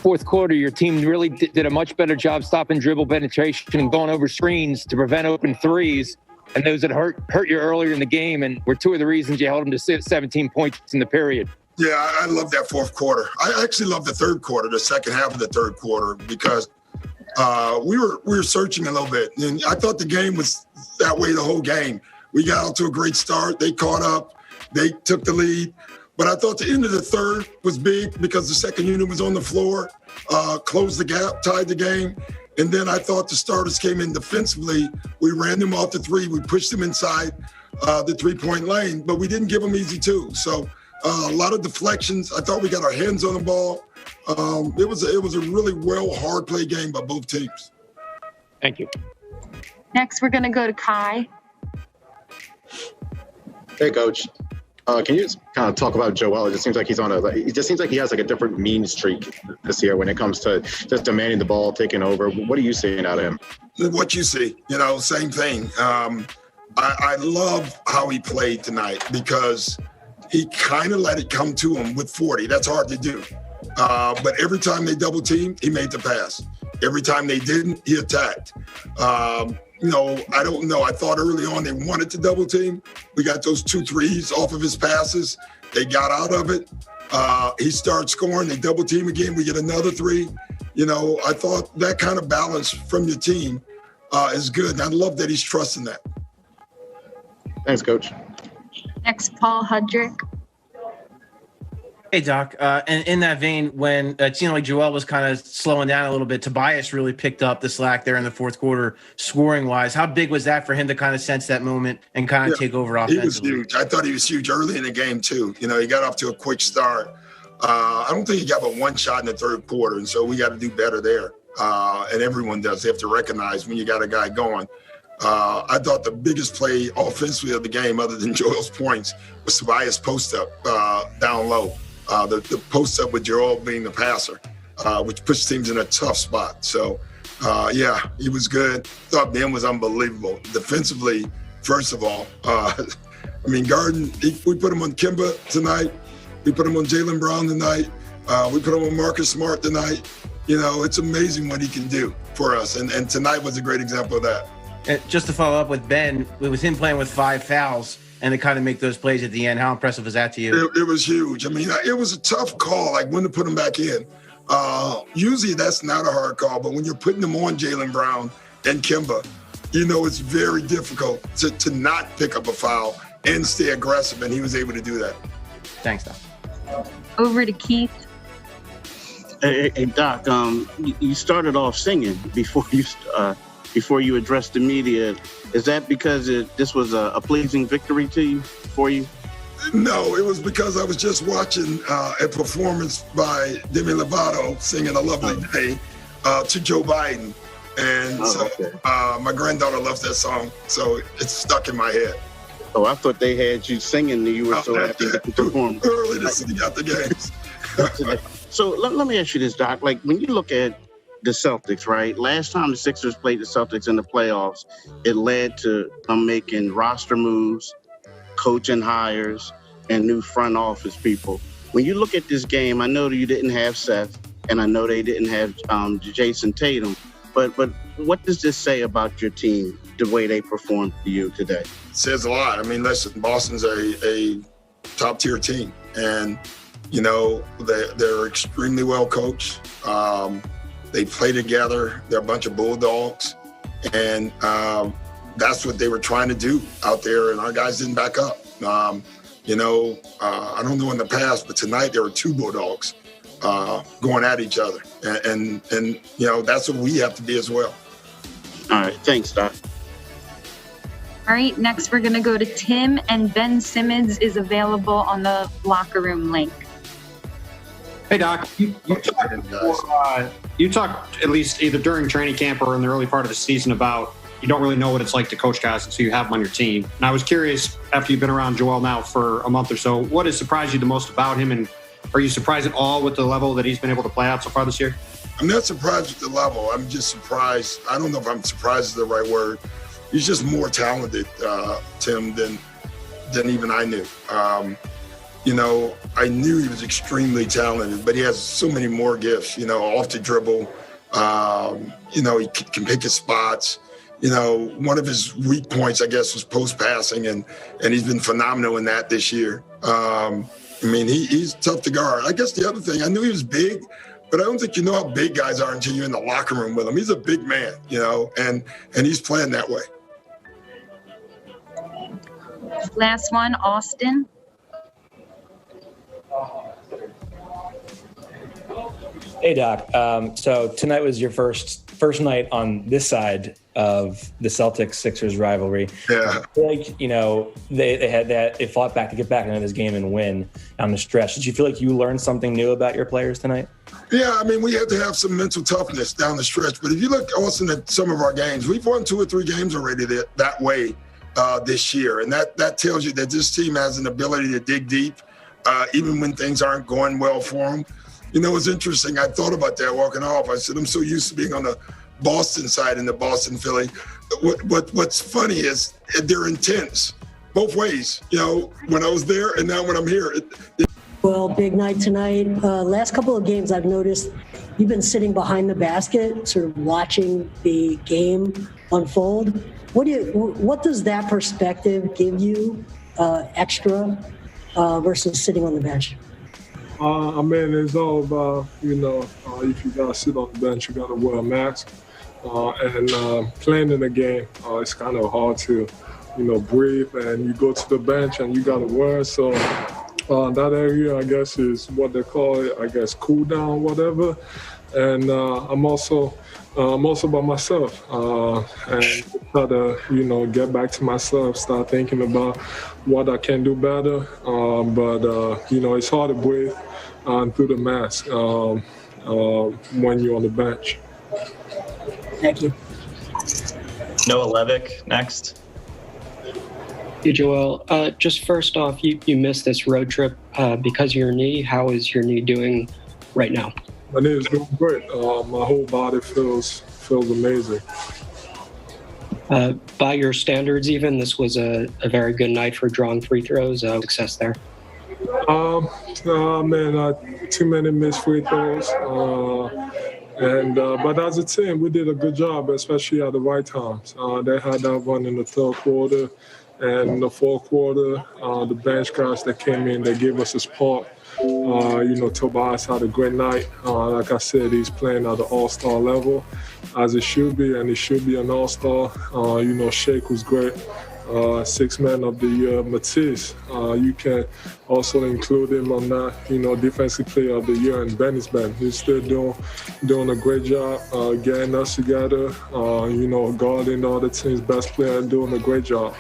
fourth quarter, your team really did a much better job stopping dribble penetration and going over screens to prevent open threes. And those that hurt you earlier in the game and were two of the reasons you held them to 17 points in the period. Yeah, I love that fourth quarter. I actually love the third quarter, the second half of the third quarter, because we were searching a little bit. And I thought the game was that way the whole game. We got out to a great start. They caught up. They took the lead. But I thought the end of the third was big because the second unit was on the floor, closed the gap, tied the game. And then I thought the starters came in defensively. We ran them off the three. We pushed them inside the three-point lane, but we didn't give them easy twos. So a lot of deflections. I thought we got our hands on the ball. It was a really hard play game by both teams. Thank you. Next, we're going to go to Kai. Hey, Coach. Can you just kind of talk about Joel? It just seems like he has like a different mean streak this year when it comes to just demanding the ball, taking over. What are you seeing out of him? What you see, same thing. I love how he played tonight because he kind of let it come to him with 40. That's hard to do. But every time they double teamed, he made the pass. Every time they didn't, he attacked. I don't know. I thought early on they wanted to double team. We got those 2 threes off of his passes. They got out of it. He starts scoring. They double team again. We get another 3. I thought that kind of balance from your team is good. And I love that he's trusting that. Thanks, Coach. Next, Paul Hudrick. Hey, Doc. And in that vein, when it seemed like Joel was kind of slowing down a little bit, Tobias really picked up the slack there in the fourth quarter, scoring-wise. How big was that for him to kind of sense that moment and kind of take over offensively? He was huge. I thought he was huge early in the game, too. He got off to a quick start. I don't think he got but one shot in the third quarter, and so we got to do better there. And everyone does. They have to recognize when you got a guy going. I thought the biggest play offensively of the game, other than Joel's points, was Tobias post-up down low. The post-up with Joel being the passer, which puts teams in a tough spot. So, he was good. Thought Ben was unbelievable. Defensively, first of all, Garden, we put him on Kemba tonight. We put him on Jaylen Brown tonight. We put him on Marcus Smart tonight. It's amazing what he can do for us. And tonight was a great example of that. And just to follow up with Ben, it was him playing with 5 fouls and to kind of make those plays at the end. How impressive was that to you? It was huge. It was a tough call, like when to put him back in. Usually that's not a hard call, but when you're putting them on Jaylen Brown and Kemba, it's very difficult to not pick up a foul and stay aggressive, and he was able to do that. Thanks, Doc. Over to Keith. Hey, Doc, you started off singing before you addressed the media. Is that because this was a pleasing victory for you? No, it was because I was just watching a performance by Demi Lovato singing A Lovely Day to Joe Biden. And my granddaughter loves that song, so it's stuck in my head. Oh, I thought they had you singing and you were so happy to perform. Early to sing out the games. So let me ask you this, Doc. Like, when you look at the Celtics, right? Last time the Sixers played the Celtics in the playoffs, it led to them making roster moves, coaching hires, and new front office people. When you look at this game, I know that you didn't have Seth, and I know they didn't have Jason Tatum, but what does this say about your team, the way they performed for you today? It says a lot. Listen, Boston's a top-tier team, and, they're extremely well coached. They play together. They're a bunch of bulldogs. And that's what they were trying to do out there, and our guys didn't back up. I don't know in the past, but tonight there were 2 bulldogs going at each other. And that's what we have to be as well. All right. Thanks, Doc. All right. Next, we're going to go to Tim, and Ben Simmons is available on the locker room link. Hey, Doc, you talked at least either during training camp or in the early part of the season about you don't really know what it's like to coach guys until you have them on your team. And I was curious, after you've been around Joel now for a month or so, what has surprised you the most about him? And are you surprised at all with the level that he's been able to play out so far this year? I'm not surprised with the level. I'm just surprised. I don't know if I'm surprised is the right word. He's just more talented, Tim, than even I knew. I knew he was extremely talented, but he has so many more gifts, off the dribble. He can pick his spots. One of his weak points, I guess, was post passing, and he's been phenomenal in that this year. He's tough to guard. I guess the other thing, I knew he was big, but I don't think you know how big guys are until you're in the locker room with him. He's a big man, and he's playing that way. Last one, Austin. Hey, Doc. So tonight was your first night on this side of the Celtics-Sixers rivalry. Yeah. I feel like, they fought back to get back into this game and win down the stretch. Did you feel like you learned something new about your players tonight? Yeah, we had to have some mental toughness down the stretch. But if you look, Austin, at some of our games, we've won 2 or 3 games already that way this year. And that tells you that this team has an ability to dig deep, even when things aren't going well for them. It's interesting. I thought about that walking off. I said, I'm so used to being on the Boston side in the Boston Philly. What's funny is they're intense both ways, when I was there and now when I'm here. Well, big night tonight. Last couple of games, I've noticed you've been sitting behind the basket, sort of watching the game unfold. What does that perspective give you extra versus sitting on the bench? It's all about, if you got to sit on the bench, you got to wear a mask. And playing in the game, it's kind of hard to, breathe. And you go to the bench and you got to wear. So that area, I guess, is what they call it, cool down, whatever. And I'm also by myself and try to, get back to myself, start thinking about what I can do better. But it's hard to breathe through the mask when you're on the bench. Thank you. Noah Levick next. Hey, Joel. Just first off, you missed this road trip because of your knee. How is your knee doing right now? My knee is doing great. My whole body feels amazing. By your standards, even, this was a very good night for drawing free throws. Success there. Too many missed free throws. But as a team, we did a good job, especially at the right times. They had that one in the third quarter, and in the fourth quarter, the bench guys that came in, they gave us a spot. Tobias had a great night. Like I said, he's playing at the all-star level, as it should be, and he should be an all-star. Shake was great. 6th man of the year. Matisse, you can also include him on that, defensive player of the year. And Benny's been, he's still doing a great job getting us together, guarding the other team's best player and doing a great job.